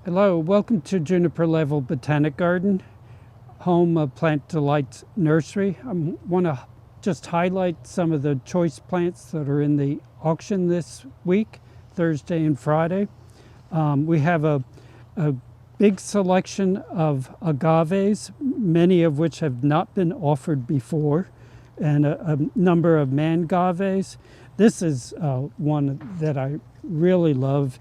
Hello, welcome to Juniper Level Botanic Garden, home of Plant Delight's Nursery. I want to just highlight some of the choice plants that are in the auction this week, Thursday and Friday. We have a big selection of agaves, many of which have not been offered before, and a number of mangaves. This is one that I really love.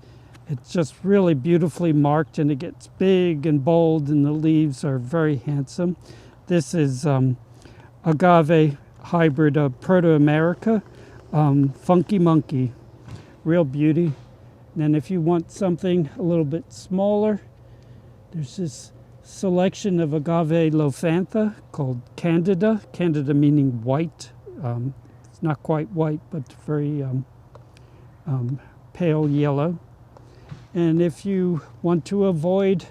It's just really beautifully marked, and it gets big and bold, and the leaves are very handsome. This is agave hybrid of Proto-America, Funky Monkey, real beauty. And then if you want something a little bit smaller, there's this selection of agave lophantha called Candida. Candida meaning white. It's not quite white, but very pale yellow. And if you want to avoid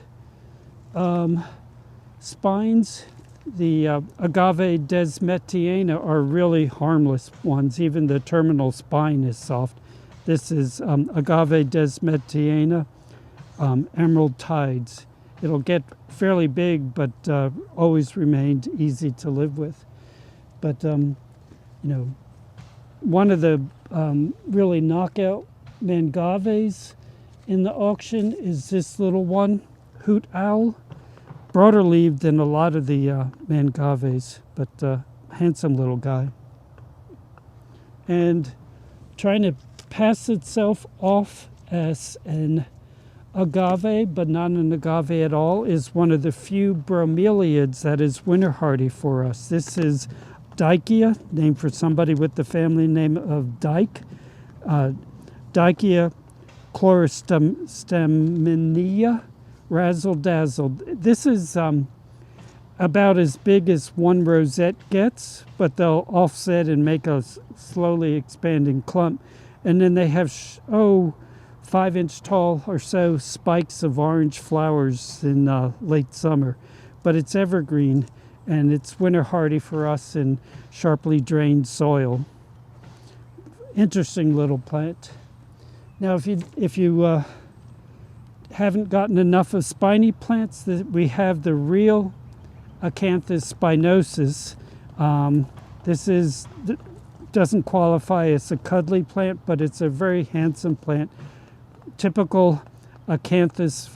spines, the agave desmetiana are really harmless ones. Even the terminal spine is soft. This is agave desmetiana, emerald tides. It'll get fairly big, but always remained easy to live with. But one of the really knockout mangaves in the auction is this little one, hoot owl, broader leaved than a lot of the mangaves, but handsome little guy. And trying to pass itself off as an agave, but not an agave at all, is one of the few bromeliads that is winter hardy for us. This is Dicea, named for somebody with the family name of Dyke. Dicea chlorostemenia, razzle dazzle. This is about as big as one rosette gets, but they'll offset and make a slowly expanding clump. And then they have 5-inch tall or so spikes of orange flowers in late summer. But it's evergreen, and it's winter hardy for us in sharply drained soil. Interesting little plant. Now, if you haven't gotten enough of spiny plants, we have the real Acanthus spinosus. This doesn't qualify as a cuddly plant, but it's a very handsome plant. Typical Acanthus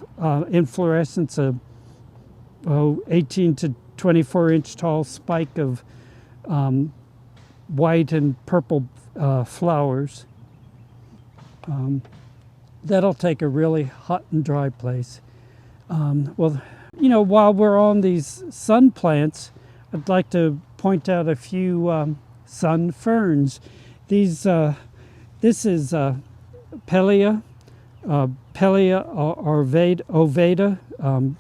inflorescence, of 18 to 24-inch tall spike of white and purple flowers. That'll take a really hot and dry place. While we're on these sun plants, I'd like to point out a few sun ferns. This is Pelea ovata,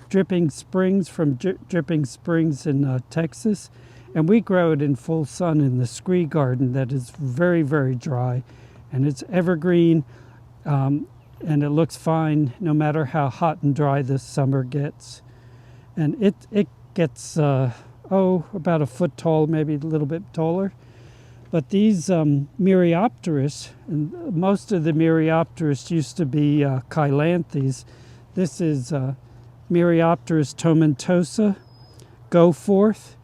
dripping springs from dripping springs in Texas. And we grow it in full sun in the scree garden that is very, very dry. And it's evergreen, and it looks fine no matter how hot and dry this summer gets. And it gets, about a foot tall, maybe a little bit taller. But these Myriopteris, and most of the Myriopteris used to be Chilanthes. This is Myriopteris tomentosa, go forth.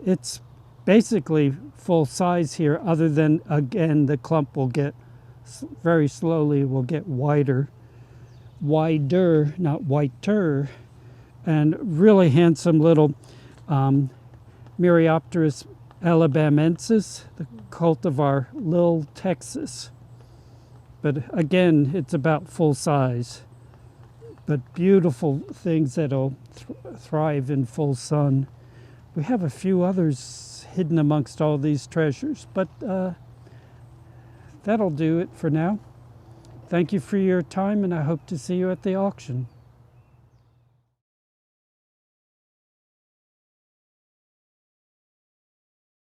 It's basically full size here, other than, again, the clump will get very slowly will get wider, not whiter, and really handsome little Myriopteris alabamensis, the cultivar Lil Texas. But again, it's about full size, but beautiful things that'll thrive in full sun. We have a few others hidden amongst all these treasures, but that'll do it for now. Thank you for your time, and I hope to see you at the auction.